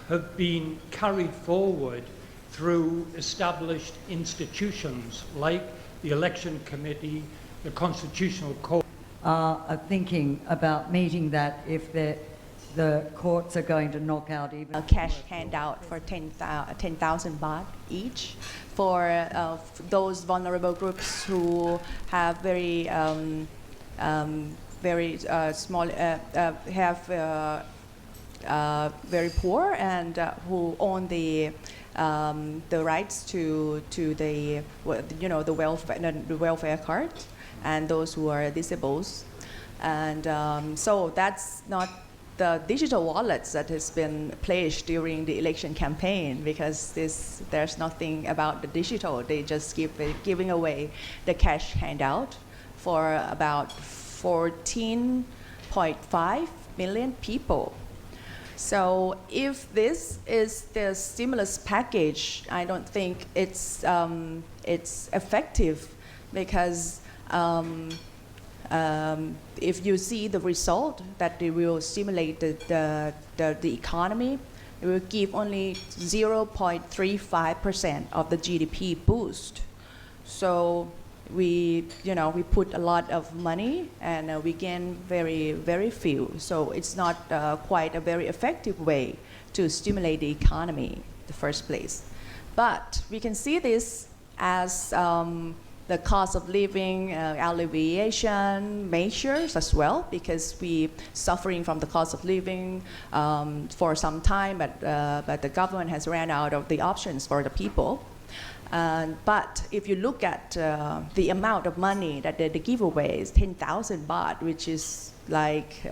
have been carried forward through established institutions like the Election Committee, the Constitutional Court. Are thinking about meeting that if the courts are going to knock out even a cash handout for 10,000 baht each for those vulnerable groups who have very small have very poor and who own the rights to the the welfare card and those who are disabled and so that's not the digital wallets that has been pledged during the election campaign because there's nothing about the digital. They just giving away the cash handout for about 14.5 million people. So if this is the stimulus package, I don't think it's effective because if you see the result that it will stimulate the economy, it will give only 0.35% of the GDP boost. So we put a lot of money and we gain very few. So it's not quite a very effective way to stimulate the economy in the first place. But we can see this as the cost of living alleviation measures as well because we suffering from the cost of living for some time but the government has ran out of the options for the people. But if you look at the amount of money that they give away is 10,000 baht, which is like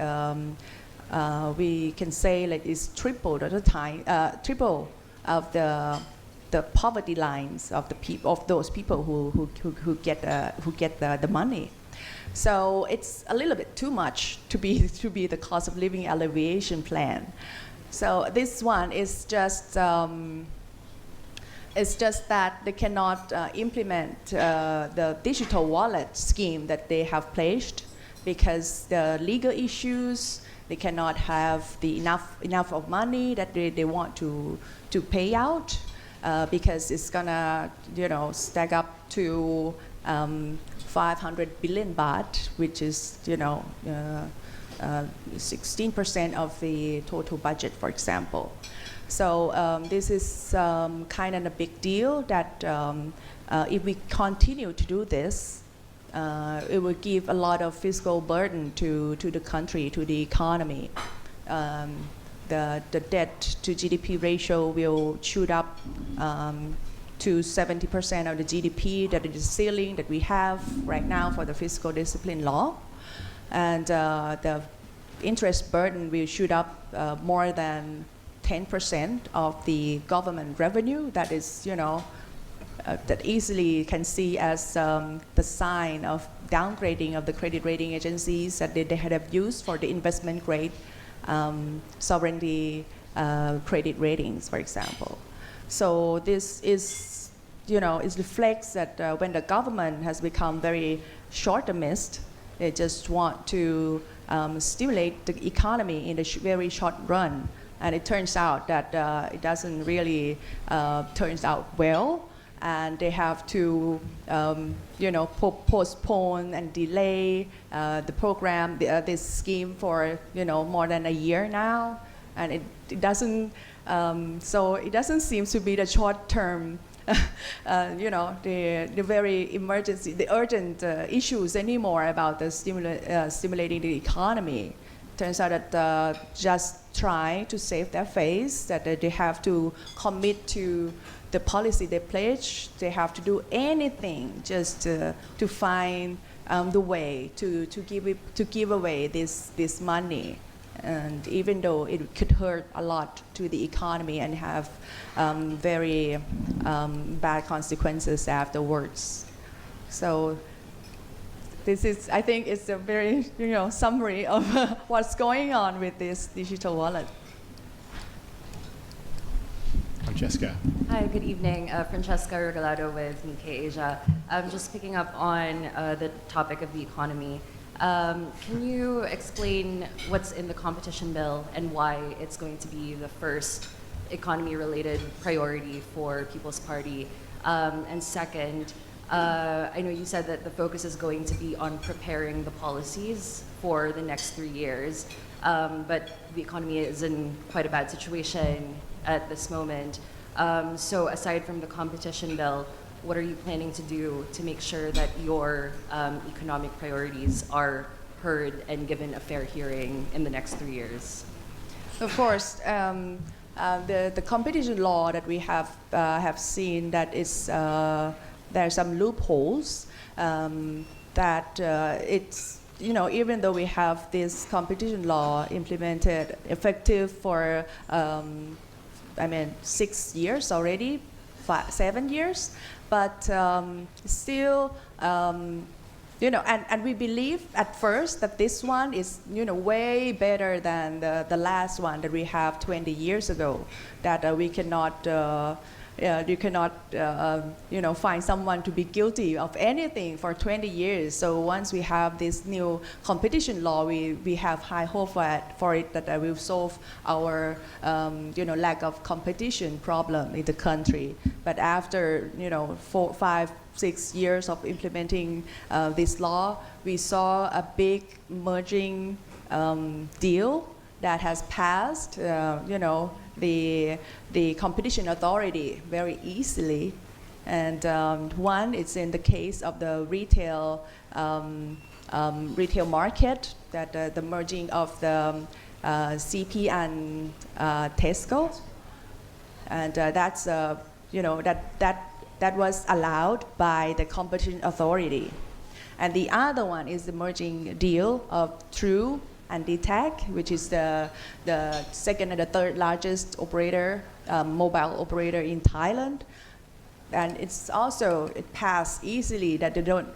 we can say like it's triple at the time, triple of the poverty lines of the people of those people who get the money. So it's a little bit too much to be the cost of living alleviation plan. So this one is just. It's just that they cannot implement the digital wallet scheme that they have pledged because the legal issues, they cannot have the enough of money that they want to pay out because it's gonna stack up to 500 billion baht, which is 16% of the total budget, for example. So this is kind of a big deal that if we continue to do this, it will give a lot of fiscal burden to the country, to the economy. The debt to GDP ratio will shoot up to 70% of the GDP, that is the ceiling that we have right now for the fiscal discipline law. And the interest burden will shoot up more than 10% of the government revenue that is, that easily can see as the sign of downgrading of the credit rating agencies that they have used for the investment grade sovereignty credit ratings, for example. So this is, it reflects that when the government has become very short-termist, they just want to stimulate the economy in the very short run. And it turns out that it doesn't really turns out well, and they have to postpone and delay the program, this scheme for more than a year now, and it doesn't so it doesn't seem to be the short term the very emergency, the urgent issues anymore about the stimulating the economy. Turns out that just try to save their face, that they have to commit to the policy they pledge. They have to do anything just to find the way to give away this money. And even though it could hurt a lot to the economy and have very bad consequences afterwards. So this is, I think, it's a very summary of what's going on with this digital wallet. Francesca. Hi, good evening. Francesca Regalado with Nikkei Asia. Just picking up on the topic of the economy. Can you explain what's in the competition bill and why it's going to be the first economy-related priority for People's Party? And second, I know you said that the focus is going to be on preparing the policies for the next 3 years, but the economy is in quite a bad situation at this moment. So aside from the competition bill, what are you planning to do to make sure that your economic priorities are heard and given a fair hearing in the next 3 years? Of course, the competition law that we have seen that is there are some loopholes that it's even though we have this competition law implemented effective for 6 years already, 7 years, but still. And we believe at first that this one is, way better than the last one that we have 20 years ago. That we cannot, you cannot, find someone to be guilty of anything for 20 years. So once we have this new competition law, we have high hope for it that will solve our, lack of competition problem in the country. But after, 4, 5, 6 years of implementing this law, we saw a big merging deal that has passed, the competition authority very easily. And one is in the case of the retail market, that the merging of the CP and Tesco, and that's that was allowed by the competition authority. And the other one is the merging deal of True and DTAC, which is the second and the third largest operator, mobile operator in Thailand. And it's also, it passed easily that they don't,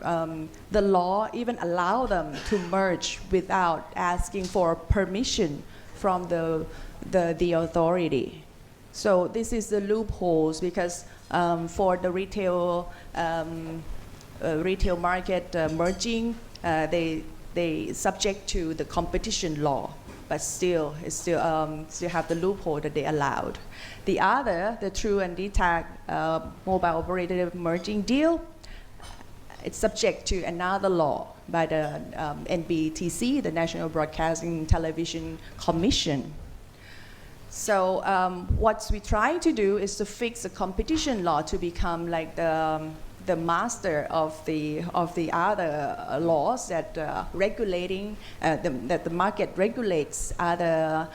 the law even allow them to merge without asking for permission from the authority. So this is the loopholes because for the retail market merging, they subject to the competition law, but still have the loophole that they allowed. The other, the True and DTAC mobile operator merging deal, it's subject to another law by the NBTC, the National Broadcasting Television Commission. So what we try to do is to fix the competition law to become like the master of the other laws that regulating that the market regulates other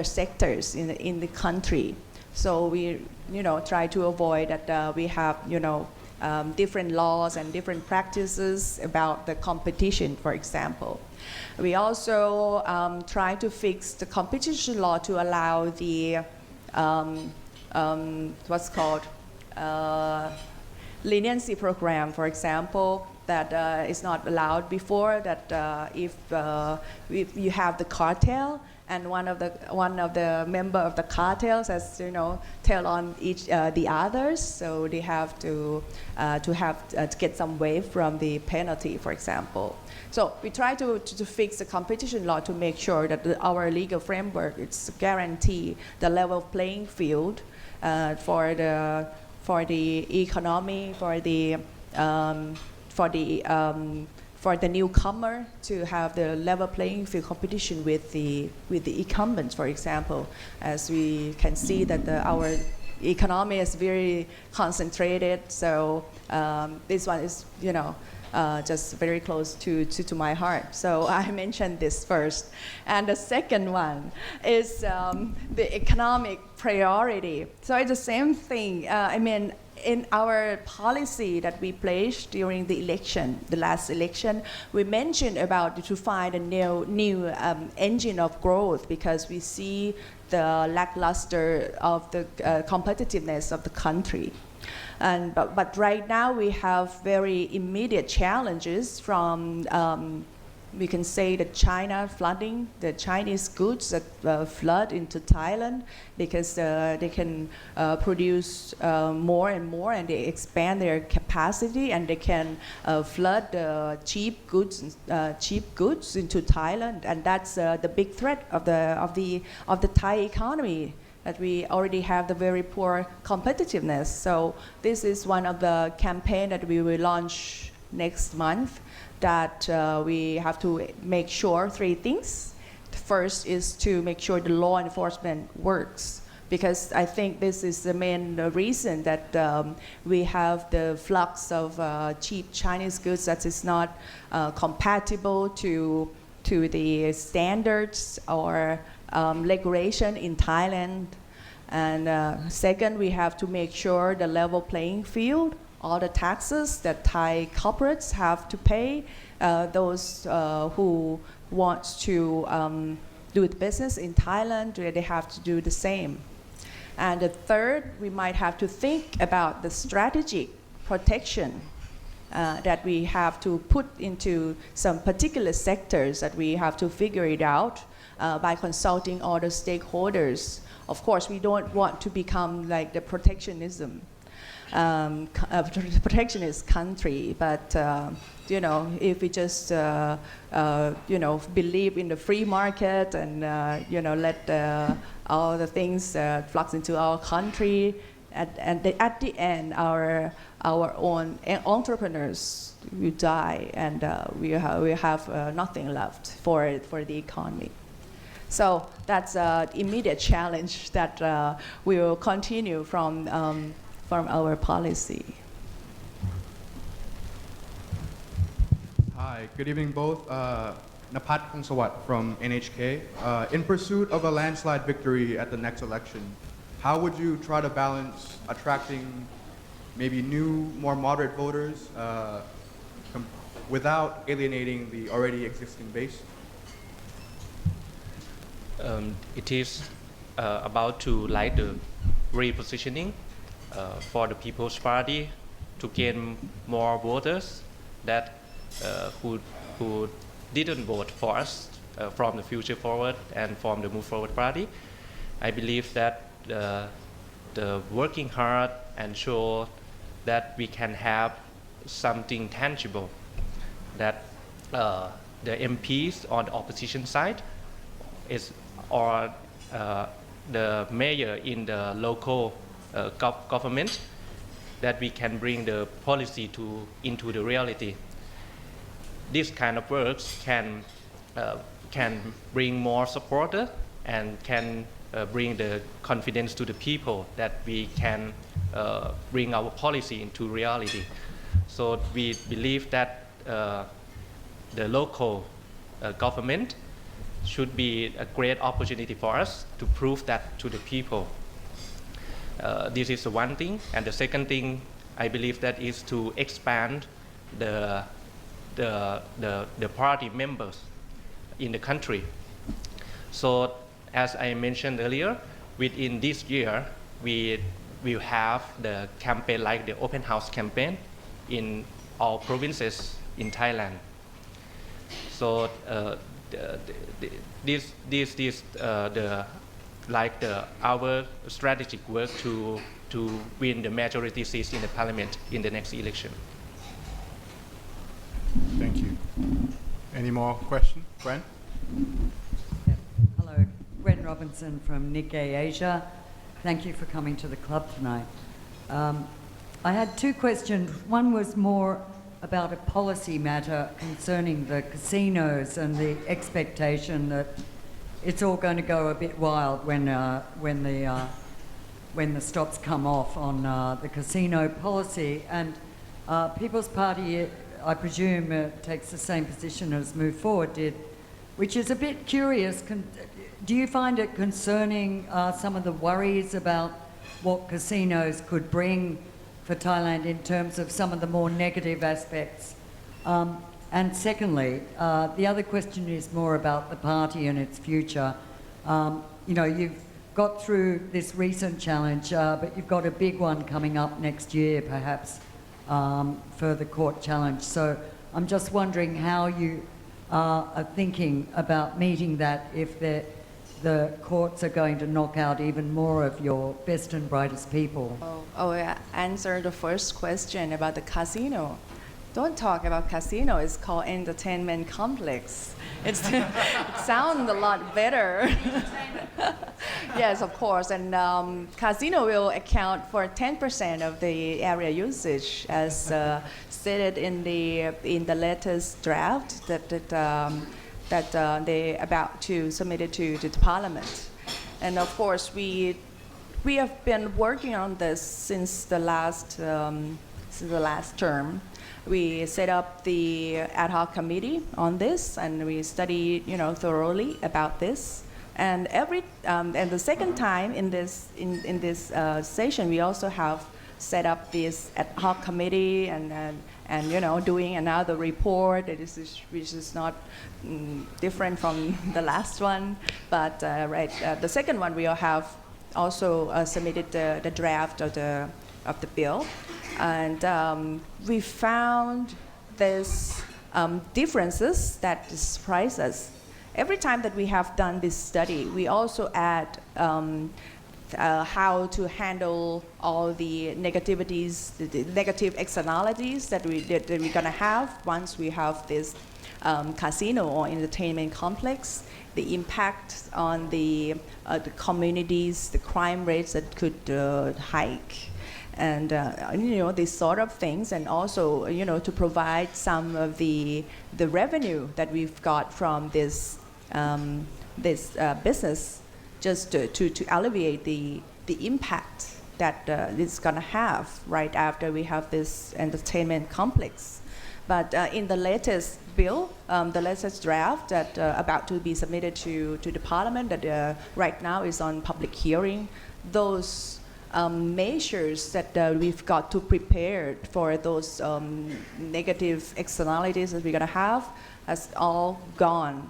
sectors in the country. So we try to avoid that we have different laws and different practices about the competition, for example. We also try to fix the competition law to allow the what's called leniency program, for example, that is not allowed before. That if you have the cartel and one of the member of the cartels has tell on each the others, so they have to get some waive from the penalty, for example. So we try to fix the competition law to make sure that our legal framework it's guarantee the level playing field for the economy, for the newcomer to have the level playing field competition with the incumbents, for example. As we can see that our economy is very concentrated, so this one is just very close to my heart. So I mentioned this first. And the second one is the economic priority. So it's the same thing. In our policy that we placed during the election, the last election, we mentioned about to find a new engine of growth because we see the lackluster of the competitiveness of the country. But right now we have very immediate challenges from we can say the China flooding, the Chinese goods that flood into Thailand because they can produce more and more and they expand their capacity and they can flood cheap goods into Thailand, and that's the big threat of the Thai economy that we already have the very poor competitiveness. So this is one of the campaign that we will launch next month, that we have to make sure three things. First is to make sure the law enforcement works, because I think this is the main reason that we have the flux of cheap Chinese goods that is not compatible to the standards or regulation in Thailand. And second, we have to make sure the level playing field, all the taxes that Thai corporates have to pay, those who want to do business in Thailand, they have to do the same. And the third, we might have to think about the strategic protection that we have to put into some particular sectors, that we have to figure it out by consulting all the stakeholders. Of course, we don't want to become like the protectionist country, but if we just believe in the free market and let all the things flux into our country, at the end, our own entrepreneurs will die, and we have nothing left for the economy. So that's an immediate challenge that we will continue from our policy. Hi, good evening both. Napat Kongsawat from NHK. In pursuit of a landslide victory at the next election, how would you try to balance attracting maybe new, more moderate voters without alienating the already existing base? It is about to like the repositioning for the People's Party to gain more voters that who didn't vote for us from the Future Forward and from the Move Forward Party. I believe that the working hard and show that we can have something tangible, that the MPs on the opposition side or the mayor in the local government, that we can bring the policy into the reality. This kind of works can bring more supporters and can bring the confidence to the people that we can bring our policy into reality. So we believe that the local government should be a great opportunity for us to prove that to the people. This is one thing, and the second thing I believe that is to expand the party members in the country. So as I mentioned earlier, within this year we will have the campaign like the open house campaign in all provinces in Thailand. So our strategic work to win the majority seats in the parliament in the next election. Thank you. Any more questions? Gwen? Hello, Gwen Robinson from Nikkei Asia. Thank you for coming to the club tonight. I had two questions. One was more about a policy matter concerning the casinos and the expectation that it's all going to go a bit wild when the stops come off on the casino policy. And People's Party, I presume, takes the same position as Move Forward did, which is a bit curious. Do you find it concerning some of the worries about what casinos could bring for Thailand in terms of some of the more negative aspects? And secondly, the other question is more about the party and its future. You've got through this recent challenge, but you've got a big one coming up next year, perhaps, for the court challenge. So I'm just wondering how you are thinking about meeting that if the courts are going to knock out even more of your best and brightest people. Answer the first question about the casino. Don't talk about casino. It's called entertainment complex. It sounds a lot better. Yes, of course. And casino will account for 10% of the area usage, as stated in the latest draft that they about to submit it to the Parliament. And of course, we have been working on this since the last term. We set up the ad hoc committee on this, and we studied, thoroughly about this. And and the second time in this session, we also have set up this ad hoc committee and doing another report which is not different from the last one, but the second one we have also submitted the draft of the bill, and we found these differences that surprise us. Every time that we have done this study, we also add how to handle all the negativities, the negative externalities that we're gonna have once we have this casino or entertainment complex, the impact on the communities, the crime rates that could hike, and these sort of things, and also to provide some of the revenue that we've got from this business, just to alleviate the impact that it's going to have right after we have this entertainment complex. But in the latest bill, the latest draft that about to be submitted to the Parliament, that right now is on public hearing, those measures that we've got to prepare for those negative externalities that we're going to have has all gone.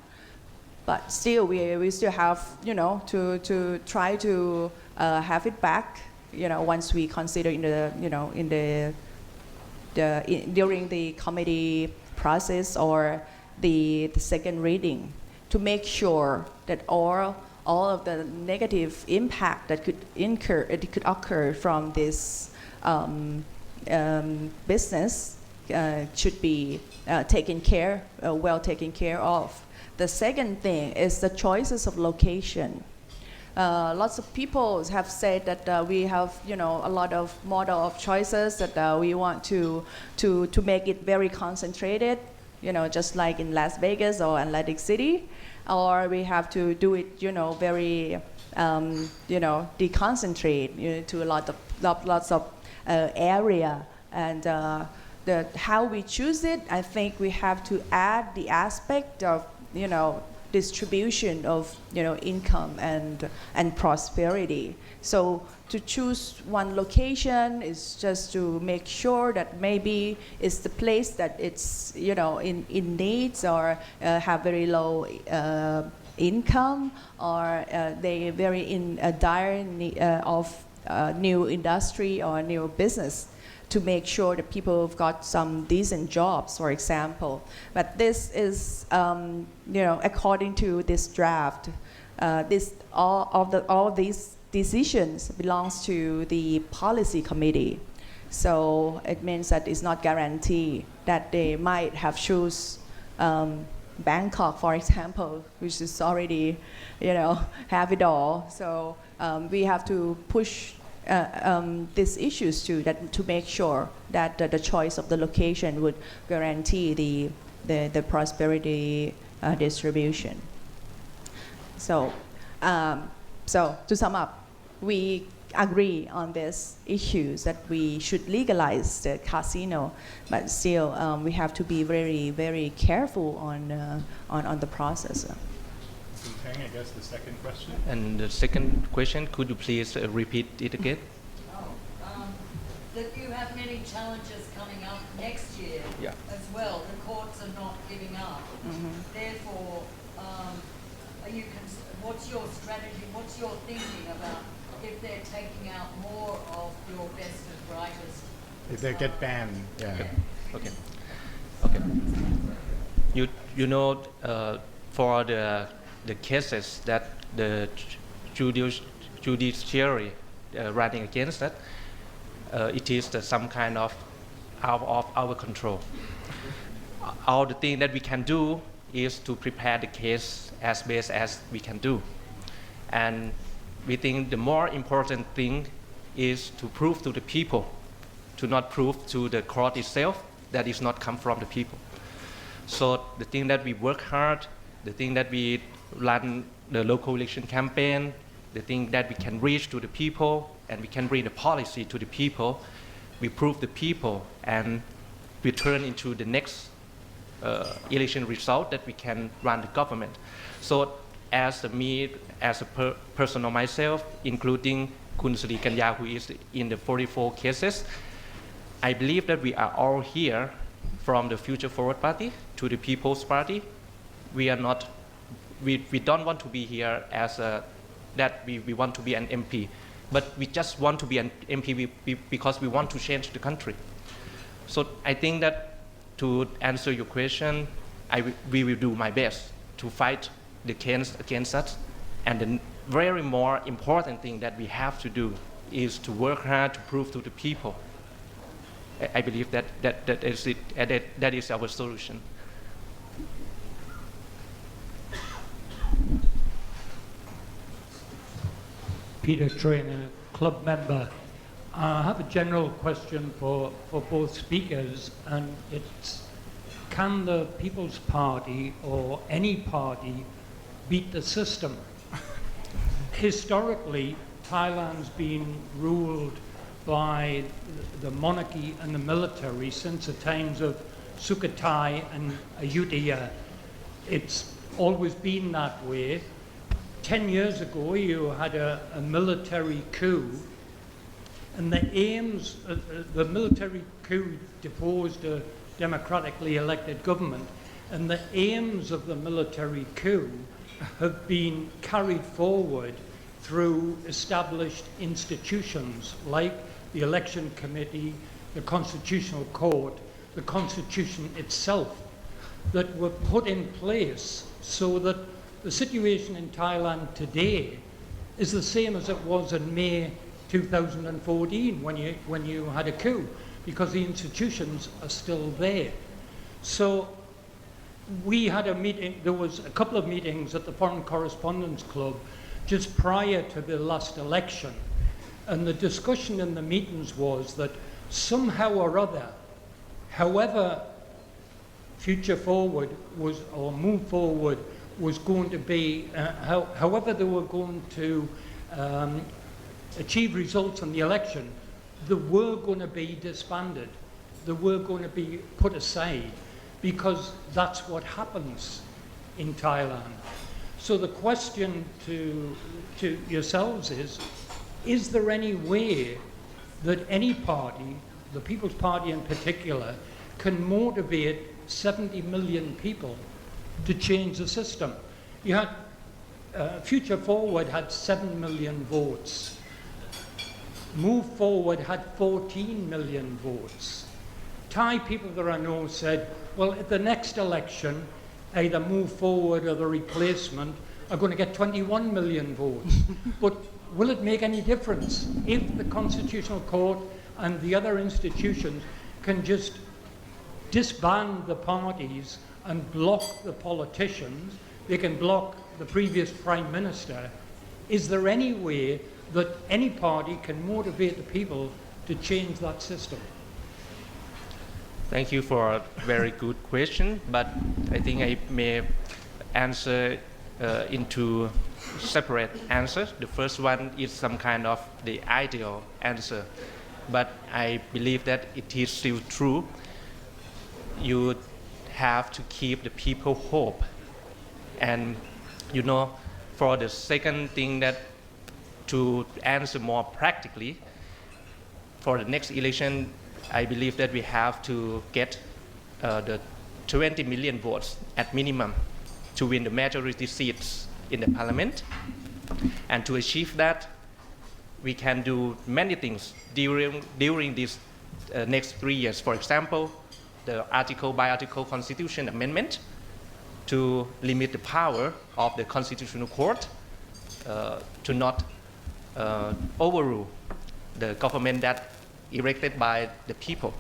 But still, we still have, to try to have it back, once we consider during the committee process or the second reading, to make sure that all of the negative impact that could occur from this business should be well taken care of. The second thing is the choices of location. Lots of people have said that we have, a lot of model of choices that we want to make it very concentrated, just like in Las Vegas or Atlantic City, or we have to do it, very, deconcentrate, to lots of area, and how we choose it. I think we have to add the aspect of distribution of income and prosperity. So to choose one location is just to make sure that maybe it's the place that it's in needs, or have very low income, or they very in a dire need of new industry or new business, to make sure that people have got some decent jobs, for example. But this is, according to this draft, all these decisions belongs to the policy committee. So it means that it's not guaranteed that they might have choose Bangkok, for example, which is already, have it all. So we have to push these issues to make sure that the choice of the location would guarantee the prosperity distribution. So to sum up, we agree on these issues that we should legalize the casino, but still we have to be very, very careful on the process. Tang, I guess the second question. And the second question, could you please repeat it again? That you have many challenges coming up next year as well. The courts are not giving up. Therefore, what's your strategy? What's your thinking about if they're taking out more of your best and brightest? If they get banned, yeah. Okay. For the cases that the judiciary running against that, it is some kind of out of our control. All the thing that we can do is to prepare the case as best as we can do, and we think the more important thing is to prove to the people, to not prove to the court itself that is not come from the people. So the thing that we work hard, the thing that we run the local election campaign, the thing that we can reach to the people and we can bring the policy to the people, we prove the people and we turn into the next election result that we can run the government. So as me, as a person of myself, including Kun Sri Kanya, who is in the 44 cases, I believe that we are all here from the Future Forward Party to the People's Party. We are not, we don't want to be here as that we want to be an MP, but we just want to be an MP because we want to change the country. So I think that to answer your question, we will do my best to fight the case against us. And the very more important thing that we have to do is to work hard to prove to the people. I believe that is it, that is our solution. Peter Trainer, club member. I have a general question for both speakers, and it's, can the People's Party or any party beat the system? Historically, Thailand's been ruled by the monarchy and the military since the times of Sukhothai and Ayutthaya. It's always been that way. 10 years ago, you had a military coup, and the aims, the military coup deposed a democratically elected government, and the aims of the military coup have been carried forward through established institutions like the Election Committee, the Constitutional Court, the Constitution itself, that were put in place so that the situation in Thailand today is the same as it was in May 2014 when you had a coup, because the institutions are still there. So we had a meeting, there was a couple of meetings at the Foreign Correspondents Club just prior to the last election, and the discussion in the meetings was that somehow or other, however Future Forward was, or Move Forward was going to be, however they were going to achieve results in the election, they were going to be disbanded. They were going to be put aside, because that's what happens in Thailand. So the question to yourselves is there any way that any party, the People's Party in particular, can motivate 70 million people to change the system? You had Future Forward had 7 million votes. Move Forward had 14 million votes. Thai people that I know said, well, at the next election, either Move Forward or the replacement are going to get 21 million votes. But will it make any difference if the Constitutional Court and the other institutions can just disband the parties and block the politicians? They can block the previous Prime Minister. Is there any way that any party can motivate the people to change that system? Thank you for a very good question, but I think I may answer into separate answers. The first one is some kind of the ideal answer, but I believe that it is still true. You have to keep the people hope. And you know, for the second thing, that to answer more practically, for the next election, I believe that we have to get the 20 million votes at minimum to win the majority seats in the parliament. And to achieve that, we can do many things during these next 3 years. For example, the article by article constitution amendment to limit the power of the Constitutional Court to not overrule the government that elected by the people.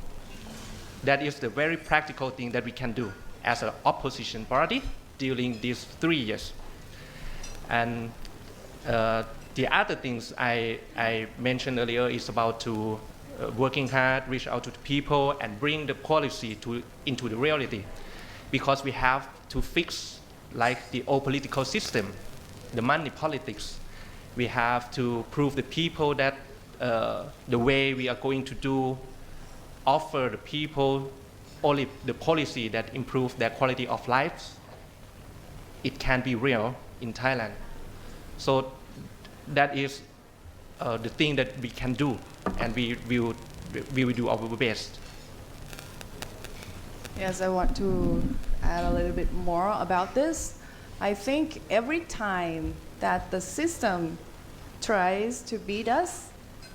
That is the very practical thing that we can do as an opposition party during these 3 years. And The other things I mentioned earlier is about to working hard, reach out to the people, and bring the policy into the reality, because we have to fix like the old political system, the money politics. We have to prove the people that the way we are going to do, offer the people only the policy that improve their quality of life. It can be real in Thailand. So that is the thing that we can do, and we will do our best. Yes, I want to add a little bit more about this. I think every time that the system tries to beat us,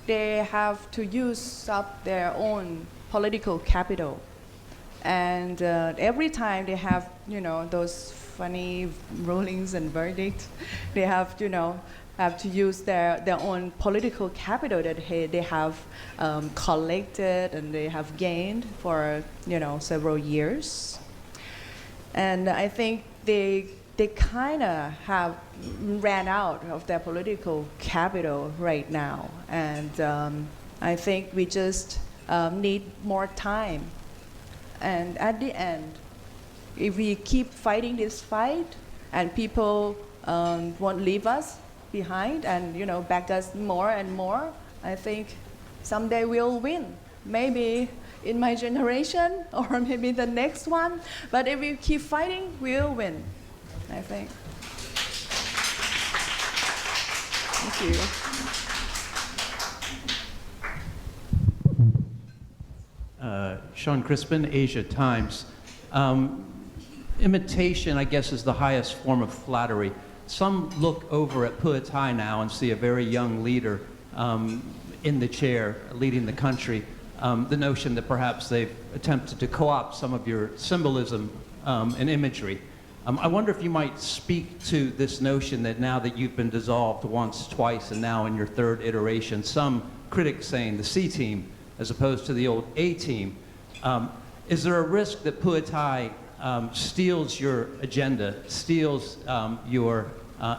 they have to use up their own political capital. And every time they have, those funny rulings and verdicts, they have, have to use their own political capital that they have collected and they have gained for, several years. And I think they kind of have ran out of their political capital right now. And I think we just need more time. And at the end, if we keep fighting this fight and people won't leave us behind and back us more and more, I think someday we'll win. Maybe in my generation or maybe the next one. But if we keep fighting, we'll win, I think. Thank you. Sean Crispin, Asia Times. Imitation, I guess, is the highest form of flattery. Some look over at Puatai now and see a very young leader in the chair leading the country. The notion that perhaps they've attempted to co-opt some of your symbolism and imagery. I wonder if you might speak to this notion that now that you've been dissolved once, twice, and now in your third iteration, some critics saying the C team as opposed to the old A team. Is there a risk that Puatai steals your agenda, steals your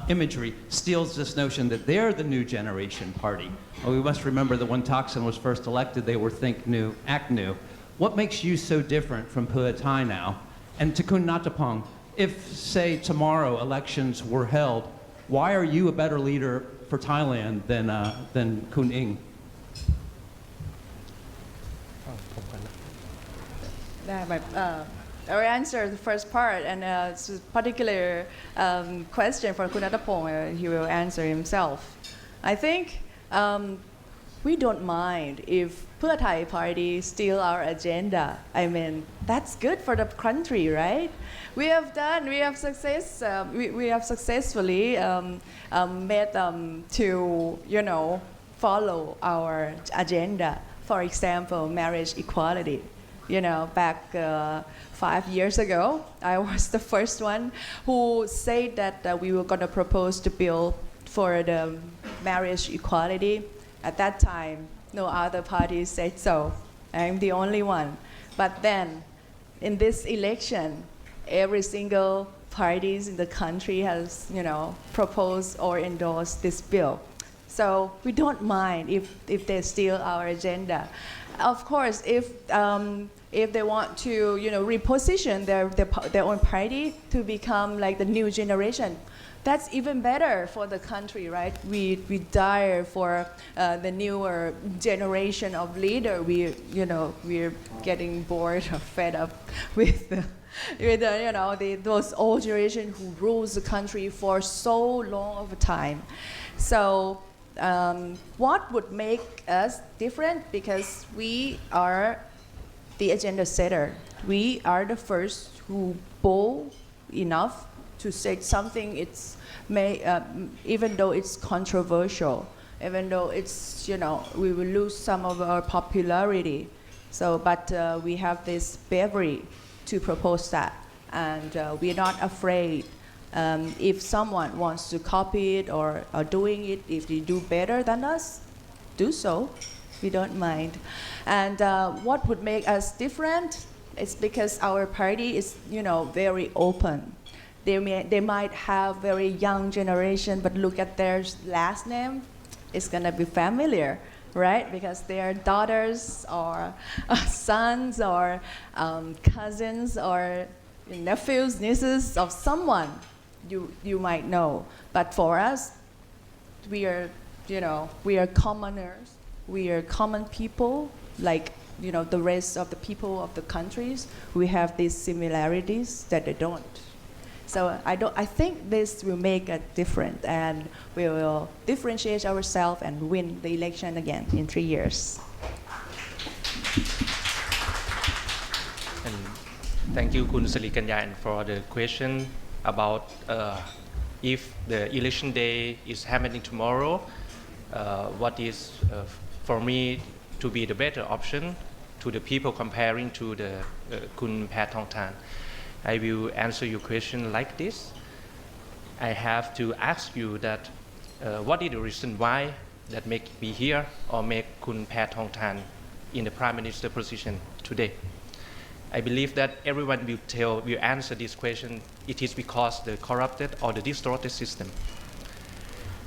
imagery, steals this notion that they're the new generation party? Well, we must remember that when Thaksin was first elected, they were think new, act new. What makes you so different from Puatai now? And Takun Natapong, if, say, tomorrow elections were held, why are you a better leader for Thailand than Kun Ing? I will answer the first part, and it's a particular question for Kunatapong. He will answer himself. I think we don't mind if Pheu Thai party steal our agenda. I mean, that's good for the country, right? We have successfully made them to, follow our agenda. For example, marriage equality. Back 5 years ago, I was the first one who said that we were going to propose the bill for the marriage equality. At that time, no other party said so. I'm the only one. But then, in this election, every single parties in the country has, proposed or endorsed this bill. So we don't mind if they steal our agenda. Of course, if they want to, reposition their own party to become like the new generation, that's even better for the country, right? We dire for the newer generation of leader. We're getting bored or fed up with those old generation who rules the country for so long of a time. So. What would make us different? Because we are the agenda setter. We are the first who bold enough to say something. Even though it's controversial, even though it's we will lose some of our popularity. So, but we have this bravery to propose that, and we're not afraid. If someone wants to copy it or are doing it, if they do better than us, do so. We don't mind. And what would make us different? It's because our party is, very open. they might have very young generation, but look at their last name, it's gonna be familiar, right? Because they are daughters or sons or cousins or nephews, nieces of someone you might know. But for us, we are commoners. We are common people, like the rest of the people of the countries. We have these similarities that they don't. So I think this will make a difference, and we will differentiate ourselves and win the election again in 3 years. And thank you, Kun Srikanyan, for the question about if the election day is happening tomorrow, what is for me to be the better option to the people comparing to the Kun Pathongtan. I will answer your question like this. I have to ask you that what is the reason why that make me here or make Kun Pathongtan in the Prime Minister position today? I believe that everyone will answer this question. It is because the corrupted or the distorted system.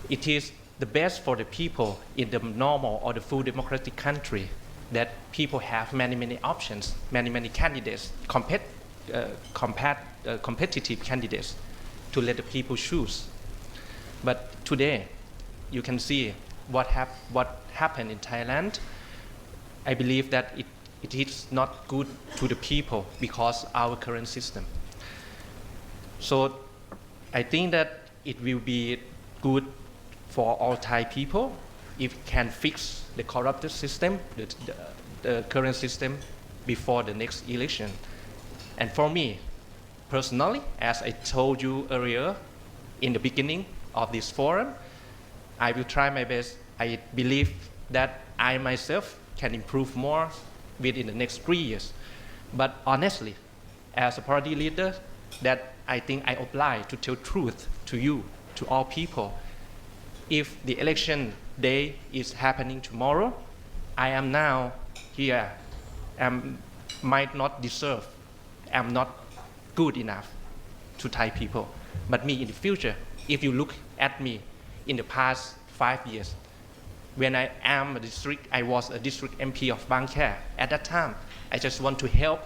It is the best for the people in the normal or the full democratic country that people have many options, many candidates, competitive candidates to let the people choose. But today, you can see what happened in Thailand. I believe that it is not good to the people because our current system. So I think that it will be good for all Thai people if we can fix the corrupted system, the current system before the next election. And for me, personally, as I told you earlier in the beginning of this forum, I will try my best. I believe that I myself can improve more within the next 3 years. But honestly, as a party leader, that I think I obliged to tell truth to you, to all people. If the election day is happening tomorrow, I am now here, might not deserve, I'm not good enough to Thai people. But me in the future, if you look at me in the past 5 years, when I was a district MP of Bang Khae. At that time, I just want to help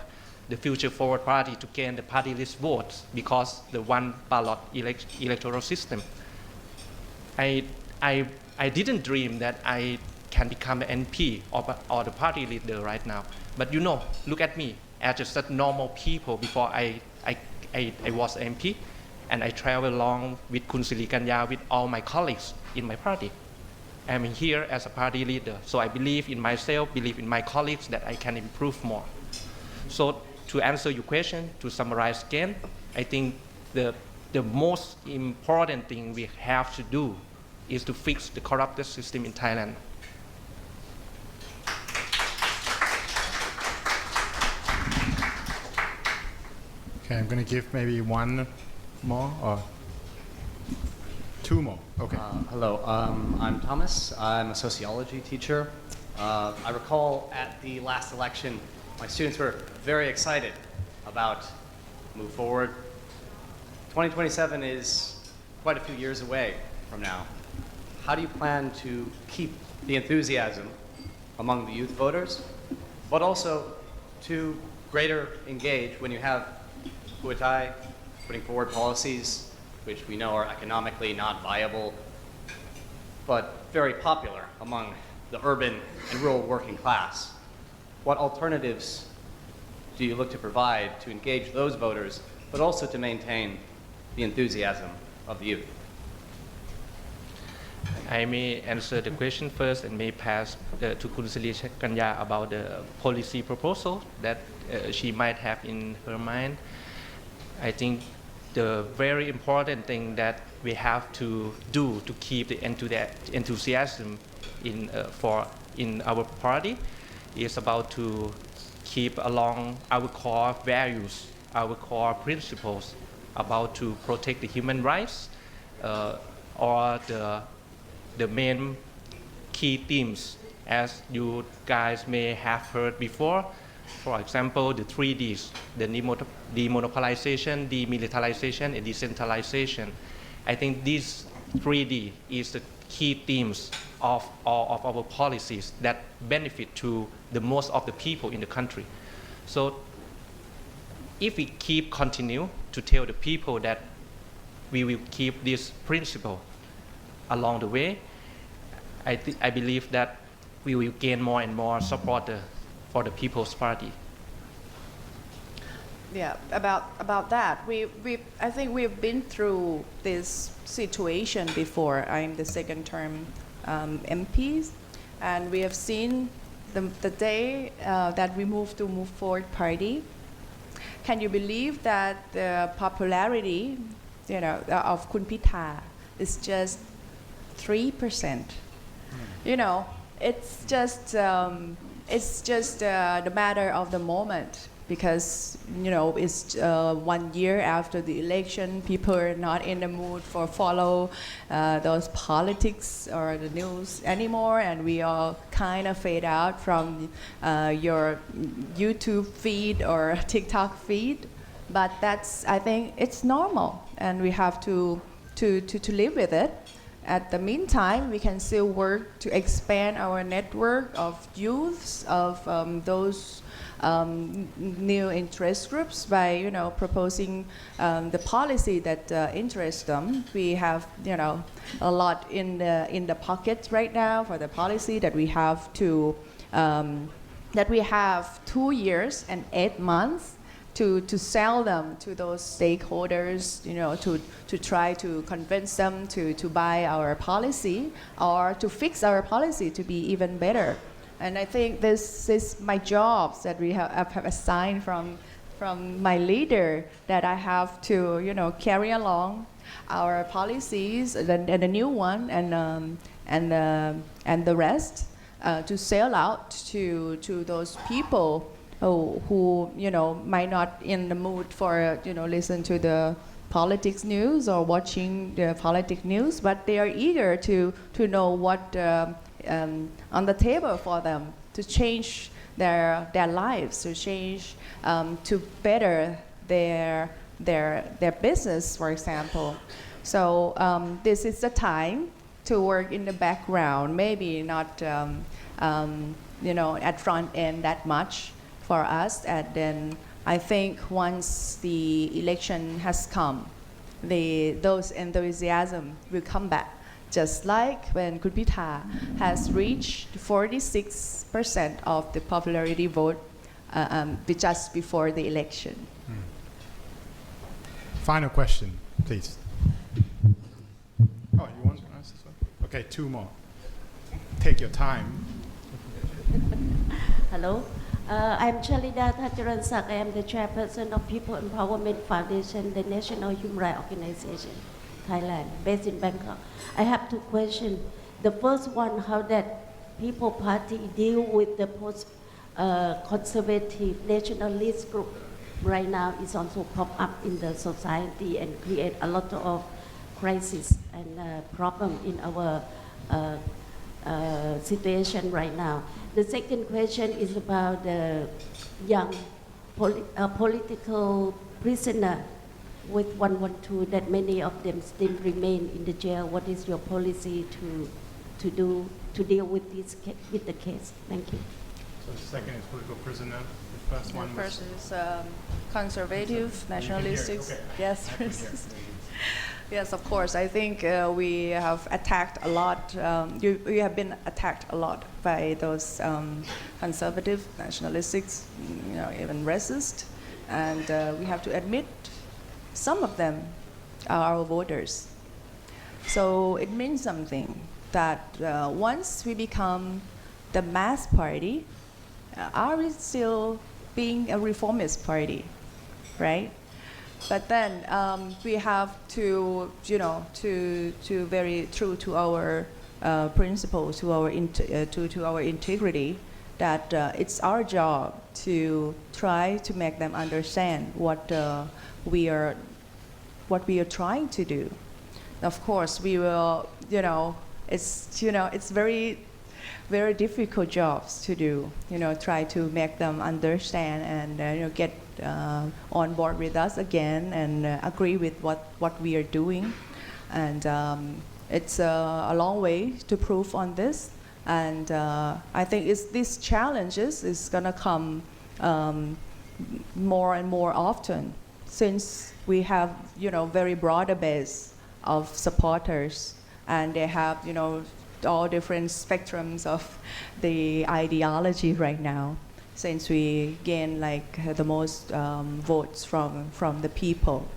the Future Forward Party to gain the party list votes because the one ballot electoral system. I didn't dream that I can become an MP or the party leader right now. But look at me as just a normal people before I was MP, and I travel along with Kun Srikanyan with all my colleagues in my party. I'm here as a party leader, so I believe in myself, believe in my colleagues that I can improve more. So to answer your question, to summarize again, I think the most important thing we have to do is to fix the corrupted system in Thailand. Okay, I'm going to give maybe one more or two more. Okay. Hello, I'm Thomas. I'm a sociology teacher. I recall at the last election, my students were very excited about move forward. 2027 is quite a few years away from now. How do you plan to keep the enthusiasm among the youth voters, but also to greater engage when you have Pheu Thai putting forward policies which we know are economically not viable, but very popular among the urban and rural working class? What alternatives do you look to provide to engage those voters, but also to maintain the enthusiasm of the youth? I may answer the question first and may pass to Kun Srikanyan about the policy proposal that she might have in her mind. I think the very important thing that we have to do to keep the enthusiasm in our party is about to keep along our core values, our core principles, about to protect the human rights, or the main key themes, as you guys may have heard before, For example, the 3Ds, the demonopolization, demilitarization, and decentralization. I think these 3D is the key themes of all of our policies that benefit to the most of the people in the country. So if we continue to tell the people that we will keep this principle along the way, I believe that we will gain more and more support for the People's Party. Yeah, about that, I think we've been through this situation before. I'm the second term MP, and we have seen the day that we moved to Move Forward Party. Can you believe that the popularity, of Kun Pitha is just 3%? It's just the matter of the moment. Because it's 1 year after the election, people are not in the mood for follow those politics or the news anymore, and we all kind of fade out from your YouTube feed or TikTok feed. But I think it's normal, and we have to live with it. At the meantime, we can still work to expand our network of youths, of those new interest groups by proposing the policy that interests them. We have a lot in the pocket right now for the policy that we have to that we have 2 years and 8 months to sell them to those stakeholders, to try to convince them to buy our policy or to fix our policy to be even better. And I think this is my jobs that we have assigned from my leader, that I have to carry along our policies and the new one and the rest to sell out to those people who might not in the mood for listen to the politics news or watching the politics news, but they are eager to know what on the table for them to change their lives, to change to better their business, for example. So this is the time to work in the background, maybe not at front end that much for us, and then I think once the election has come, those enthusiasm will come back. Just like when Kun Pitha has reached 46% of the popularity vote just before the election. Final question, please. Oh, you want to ask this one? Okay, 2 more. Take your time. Hello. I'm Chalida Thatcharansak. I am the chairperson of People Empowerment Foundation, the national human rights organization, Thailand, based in Bangkok. I have 2 questions. The first one, how that People Party deal with the post-conservative nationalist group right now is also pop up in the society and create a lot of crisis and problem in our situation right now. The second question is about the young political prisoner with 112 that many of them still remain in the jail. What is your policy to deal with the case? Thank you. So the second is political prisoner. The first one was... First is conservative, nationalistic. Okay. Yes. Yes, of course. I think we have attacked a lot. We have been attacked a lot by those conservative, nationalistics, even racist, and we have to admit some of them are our voters. So it means something that once we become the mass party, are we still being a reformist party, right? But then we have to very true to our principles, to our integrity, that it's our job to try to make them understand what we are trying to do. Of course, we will. It's very very difficult jobs to do. Try to make them understand and get on board with us again and agree with what we are doing. And it's a long way to prove on this. And I think these challenges is going to come more and more often since we have, very broader base of supporters, and they have, all different spectrums of the ideology right now, since we gain the most votes from the people.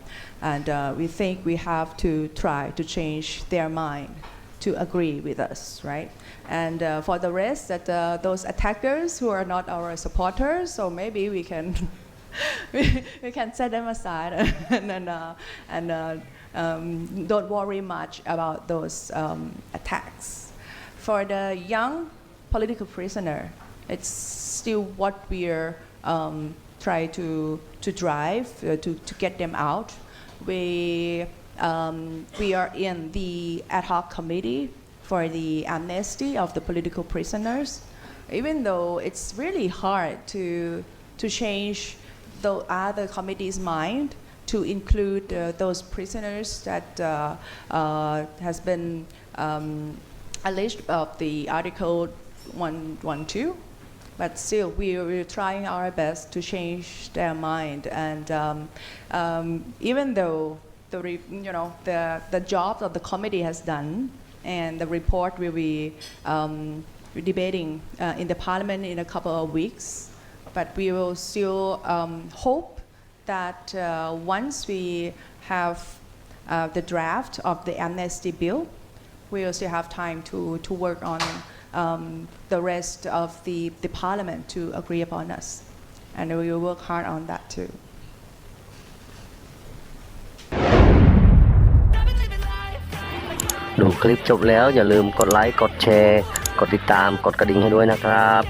And we think we have to try to change their mind to agree with us, right? And for the rest, those attackers who are not our supporters, so maybe we can we can set them aside and don't worry much about those attacks. For the young political prisoner, it's still what we're trying to drive to get them out. We are in the ad hoc committee for the amnesty of the political prisoners, even though it's really hard to change the other committee's mind to include those prisoners that has been alleged of the Article 112. But still, we're trying our best to change their mind. And even though the job that the committee has done, and the report will be debating in the parliament in a couple of weeks, but we will still hope that once we have the draft of the amnesty bill, we will still have time to work on the rest of the parliament to agree upon us. And we will work hard on that too. ดูคลิปจบแล้วอย่าลืมกดไลค์กดแชร์กดติดตามกดกระดิ่งให้ด้วยนะครับ